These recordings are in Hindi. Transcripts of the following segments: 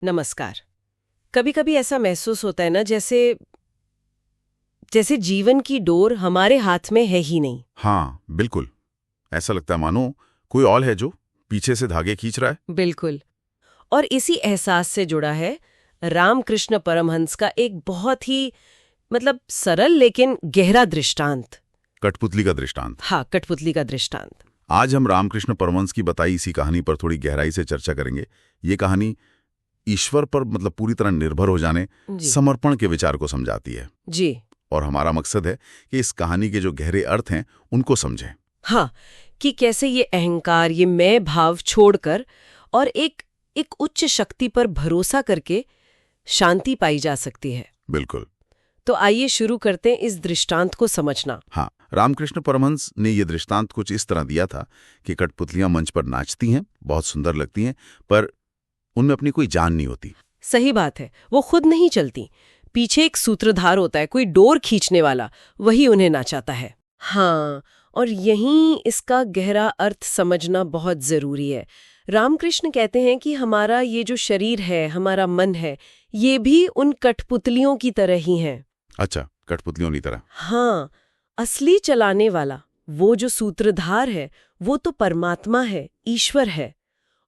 नमस्कार। कभी कभी ऐसा महसूस होता है ना, जैसे जैसे जीवन की डोर हमारे हाथ में है ही नहीं। हाँ, बिल्कुल। ऐसा लगता है मानो कोई और है जो पीछे से धागे खींच रहा है। बिल्कुल। और इसी एहसास से जुड़ा है रामकृष्ण परमहंस का एक बहुत ही सरल लेकिन गहरा दृष्टांत। कठपुतली का दृष्टांत। हाँ, कठपुतली का दृष्टांत। आज हम रामकृष्ण परमहंस की बताई इसी कहानी पर थोड़ी गहराई से चर्चा करेंगे। ये कहानी ईश्वर पर पूरी तरह निर्भर हो जाने, समर्पण के विचार को समझाती है जी। और हमारा मकसद है कि इस कहानी के जो गहरे अर्थ हैं उनको समझें। हाँ, कि कैसे ये अहंकार, ये मैं भाव छोड़कर और एक उच्च शक्ति पर भरोसा करके शांति पाई जा सकती है। बिल्कुल। तो आइए शुरू करते हैं इस दृष्टांत को समझना। हाँ, रामकृष्ण परमहंस ने ये दृष्टांत कुछ इस तरह दिया था कि कठपुतलियां मंच पर नाचती हैं, बहुत सुंदर लगती हैं, पर उनमें अपनी कोई जान नहीं होती। सही बात है, वो खुद नहीं चलती। पीछे एक सूत्रधार होता है, कोई डोर खींचने वाला, वही उन्हें नाचाता है। हाँ, और यहीं इसका गहरा अर्थ समझना बहुत जरूरी है। रामकृष्ण कहते हैं कि हमारा ये जो शरीर है, हमारा मन है, ये भी उन कठपुतलियों की तरह ही है। अच्छा, कठपुतलियों की तरह। हाँ, असली चलाने वाला, वो जो सूत्रधार है, वो तो परमात्मा है, ईश्वर है।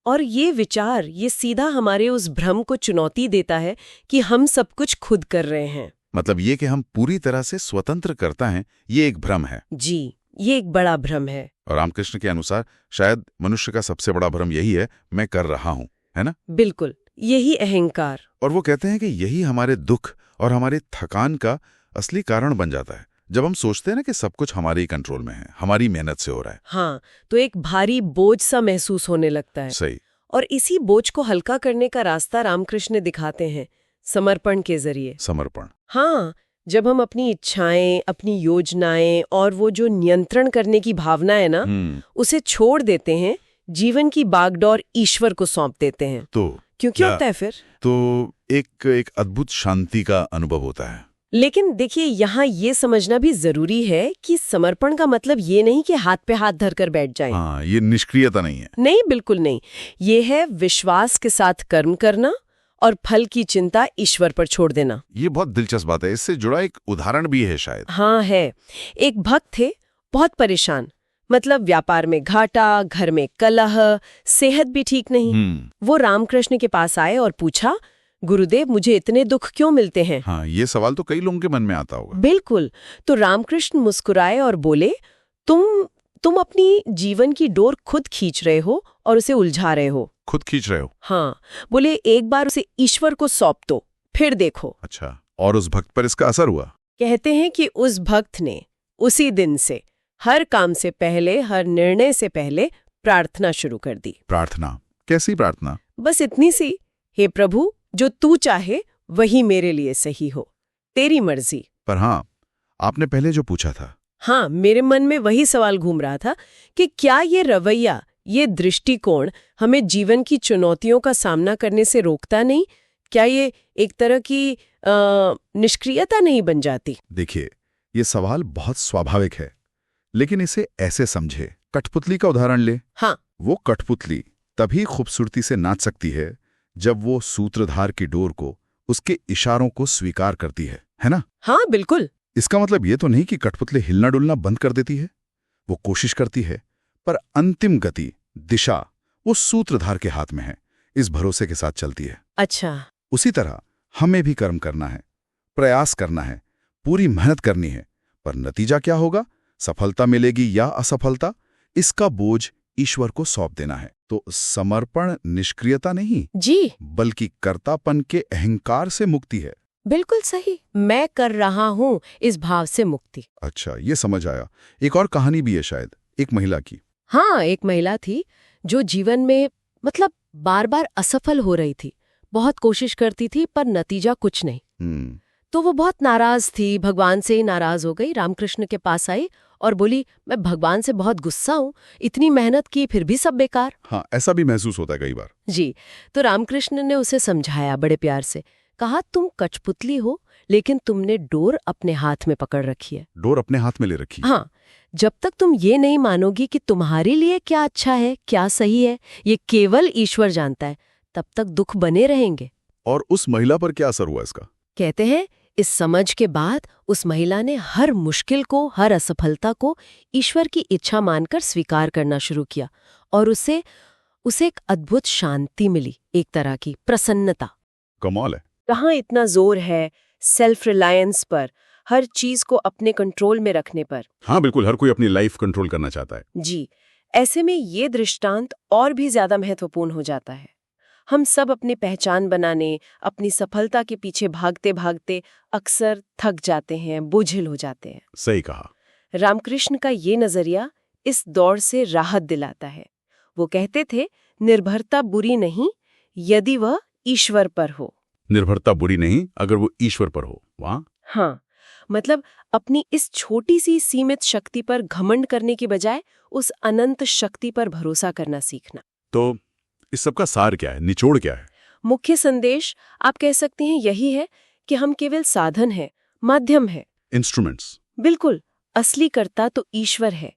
और ये विचार, ये सीधा हमारे उस भ्रम को चुनौती देता है कि हम सब कुछ खुद कर रहे हैं। मतलब ये कि हम पूरी तरह से स्वतंत्र करता हैं, ये एक भ्रम है। जी, ये एक बड़ा भ्रम है। और रामकृष्ण के अनुसार शायद मनुष्य का सबसे बड़ा भ्रम यही है, मैं कर रहा हूं, है ना? बिल्कुल, यही अहंकार। और वो कहते हैं कि यही हमारे दुख और हमारे थकान का असली कारण बन जाता है। जब हम सोचते हैं ना कि सब कुछ हमारे ही कंट्रोल में है, हमारी मेहनत से हो रहा है। हाँ, तो एक भारी बोझ सा महसूस होने लगता है। सही। और इसी बोझ को हल्का करने का रास्ता रामकृष्ण दिखाते हैं, समर्पण के जरिए। समर्पण। हाँ, जब हम अपनी इच्छाएं, अपनी योजनाएं और वो जो नियंत्रण करने की भावना है ना, उसे छोड़ देते हैं, जीवन की बागडोर ईश्वर को सौंप देते हैं, तो क्योंकि होता है फिर तो एक अद्भुत शांति का अनुभव होता है। लेकिन देखिए, यहाँ ये समझना भी जरूरी है कि समर्पण का मतलब ये नहीं कि हाथ पे हाथ धरकर बैठ जाएं। हाँ, ये निष्क्रियता नहीं है। नहीं, बिल्कुल नहीं। ये है विश्वास के साथ कर्म करना और फल की चिंता ईश्वर पर छोड़ देना। ये बहुत दिलचस्प बात है। इससे जुड़ा एक उदाहरण भी है शायद। हाँ है। एक भक्त थे, बहुत परेशान, व्यापार में घाटा, घर में कलह, सेहत भी ठीक नहीं। वो रामकृष्ण के पास आए और पूछा, गुरुदेव, मुझे इतने दुख क्यों मिलते हैं? हाँ, ये सवाल तो कई लोगों के मन में आता होगा। बिल्कुल। तो रामकृष्ण मुस्कुराए और बोले, तुम अपनी जीवन की डोर खुद खींच रहे हो और उसे उलझा रहे हो। खुद खींच रहे हो? हाँ। बोले, एक बार उसे ईश्वर को सौंप दो, फिर देखो। अच्छा, और उस भक्त पर इसका असर हुआ? कहते हैं कि उस भक्त ने उसी दिन से हर काम से पहले, हर निर्णय से पहले प्रार्थना शुरू कर दी। प्रार्थना? कैसी प्रार्थना? बस इतनी सी, हे प्रभु, जो तू चाहे वही मेरे लिए सही हो, तेरी मर्जी। पर हाँ, आपने पहले जो पूछा था। हाँ, मेरे मन में वही सवाल घूम रहा था कि क्या ये रवैया, ये दृष्टिकोण हमें जीवन की चुनौतियों का सामना करने से रोकता नहीं? क्या ये एक तरह की निष्क्रियता नहीं बन जाती? देखिए, ये सवाल बहुत स्वाभाविक है, लेकिन इसे ऐसे समझे। कठपुतली का उदाहरण ले। हाँ। वो कठपुतली तभी खूबसूरती से नाच सकती है जब वो सूत्रधार की डोर को, उसके इशारों को स्वीकार करती है ना? हाँ, बिल्कुल। इसका मतलब ये तो नहीं कि कठपुतली हिलना डुलना बंद कर देती है। वो कोशिश करती है, पर अंतिम गति, दिशा वो सूत्रधार के हाथ में है, इस भरोसे के साथ चलती है। अच्छा। उसी तरह हमें भी कर्म करना है, प्रयास करना है, पूरी मेहनत करनी है, पर नतीजा क्या होगा, सफलता मिलेगी या असफलता, इसका बोझ ईश्वर को सौंप देना है। तो समर्पण निष्क्रियता नहीं जी, बल्कि कर्तापन के अहंकार से मुक्ति है। बिल्कुल सही। मैं कर रहा हूँ, इस भाव से मुक्ति। अच्छा, ये समझ आया। एक और कहानी भी है शायद, एक महिला की। हाँ, एक महिला थी जो जीवन में बार बार असफल हो रही थी। बहुत कोशिश करती थी पर नतीजा कुछ नहीं। तो वो बहुत नाराज थी, भगवान से ही नाराज हो गई। रामकृष्ण के पास आई और बोली, मैं भगवान से बहुत गुस्सा हूँ, इतनी मेहनत की फिर भी सब बेकार। हाँ, ऐसा भी महसूस होता है कई बार। जी। तो रामकृष्ण ने उसे समझाया बड़े प्यार से, कहा, तुम कठपुतली हो, लेकिन तुमने डोर अपने हाथ में पकड़ रखी है। डोर अपने हाथ में ले रखी? हाँ। जब तक तुम ये नहीं मानोगी कि तुम्हारे लिए क्या अच्छा है, क्या सही है, ये केवल ईश्वर जानता है, तब तक दुख बने रहेंगे। और उस महिला पर क्या असर हुआ इसका? कहते हैं इस समझ के बाद उस महिला ने हर मुश्किल को, हर असफलता को ईश्वर की इच्छा मानकर स्वीकार करना शुरू किया और उसे एक अद्भुत शांति मिली, एक तरह की प्रसन्नता। कमाल है। कहाँ इतना जोर है सेल्फ रिलायंस पर, हर चीज को अपने कंट्रोल में रखने पर। हाँ बिल्कुल, हर कोई अपनी लाइफ कंट्रोल करना चाहता है। जी, ऐसे में ये दृष्टांत और भी ज्यादा महत्वपूर्ण हो जाता है। हम सब अपनी पहचान बनाने, अपनी सफलता के पीछे भागते भागते अक्सर थक जाते हैं, बोझिल हो जाते हैं। सही कहा। रामकृष्ण का ये नजरिया इस दौड़ से राहत दिलाता है। वो कहते थे, निर्भरता बुरी नहीं यदि वह ईश्वर पर हो। निर्भरता बुरी नहीं अगर वो ईश्वर पर हो। वाह। हाँ, मतलब अपनी इस छोटी सी सीमित शक्ति पर घमंड करने की बजाय उस अनंत शक्ति पर भरोसा करना सीखना। तो इस सब का सार क्या है, निचोड़ क्या है? मुख्य संदेश आप कह सकते हैं यही है कि हम केवल साधन हैं, माध्यम है, इंस्ट्रूमेंट्स। बिल्कुल, असली कर्ता तो ईश्वर है।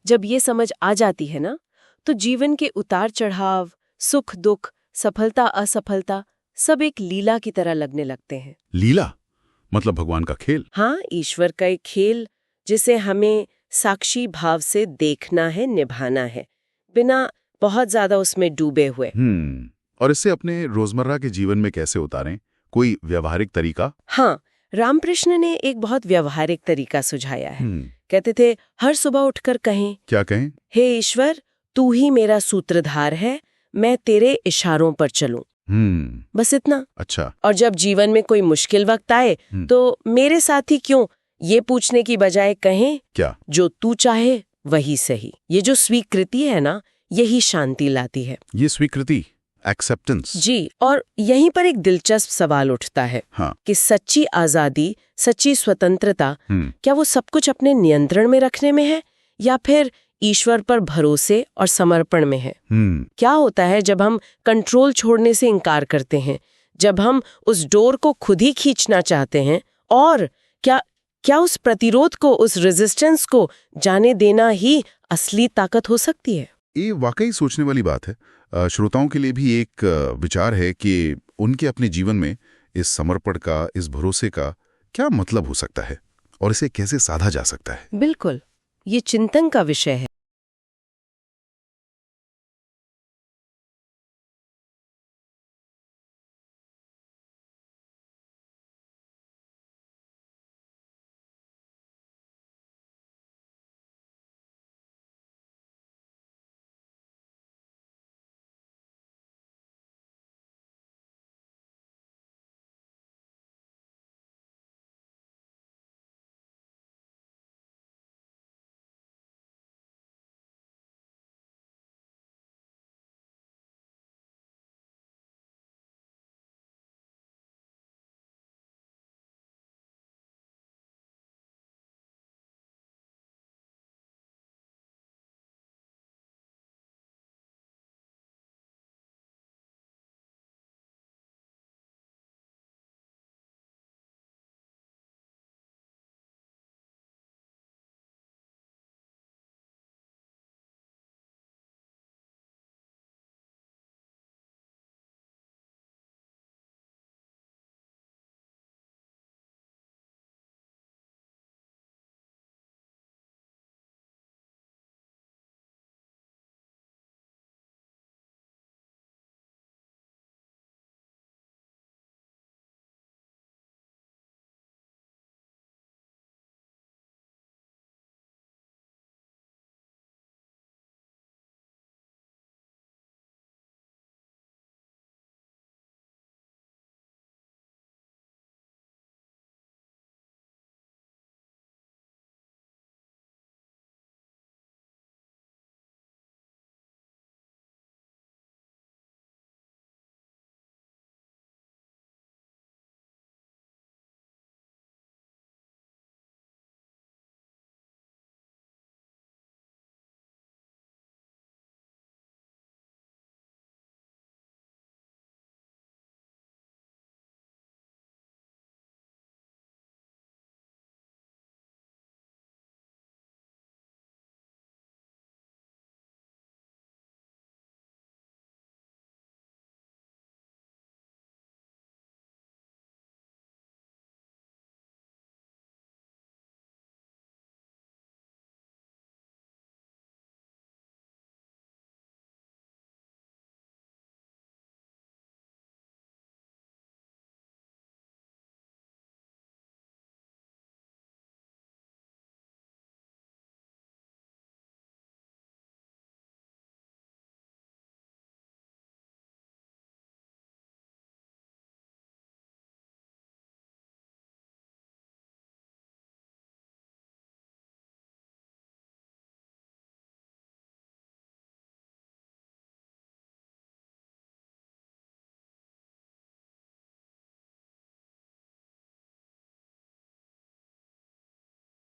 जब ये समझ आ जाती है ना, तो जीवन के उतार चढ़ाव, सुख दुख, सफलता असफलता सब एक लीला की तरह लगने लगते हैं। लीला मतलब भगवान का खेल? हाँ, ईश्वर का एक खेल जिसे हमें साक्षी भाव से देखना है, निभाना है, बिना बहुत ज्यादा उसमें डूबे हुए। और इससे अपने रोजमर्रा के जीवन में कैसे उतारें? कोई व्यवहारिक तरीका? हाँ, रामकृष्ण ने एक बहुत व्यवहारिक तरीका सुझाया है। कहते थे, हर सुबह उठकर कहें। क्या कहें? हे ईश्वर, तू ही मेरा सूत्रधार है, मैं तेरे इशारों पर चलूं। बस इतना। अच्छा। और जब जीवन में कोई मुश्किल वक्त आए तो मेरे साथी क्यों, ये पूछने की बजाय कहें, क्या? जो तू चाहे वही सही। ये जो स्वीकृति है ना, यही शांति लाती है। ये स्वीकृति, एक्सेप्टेंस। जी, और यहीं पर एक दिलचस्प सवाल उठता है। हाँ। कि सच्ची आजादी, सच्ची स्वतंत्रता क्या वो सब कुछ अपने नियंत्रण में रखने में है या फिर ईश्वर पर भरोसे और समर्पण में है? क्या होता है जब हम कंट्रोल छोड़ने से इनकार करते हैं, जब हम उस डोर को खुद ही खींचना चाहते हैं, और क्या उस प्रतिरोध को, उस रेजिस्टेंस को जाने देना ही असली ताकत हो सकती है? ये वाकई सोचने वाली बात है। श्रोताओं के लिए भी एक विचार है कि उनके अपने जीवन में इस समर्पण का, इस भरोसे का क्या मतलब हो सकता है और इसे कैसे साधा जा सकता है। बिल्कुल, ये चिंतन का विषय है।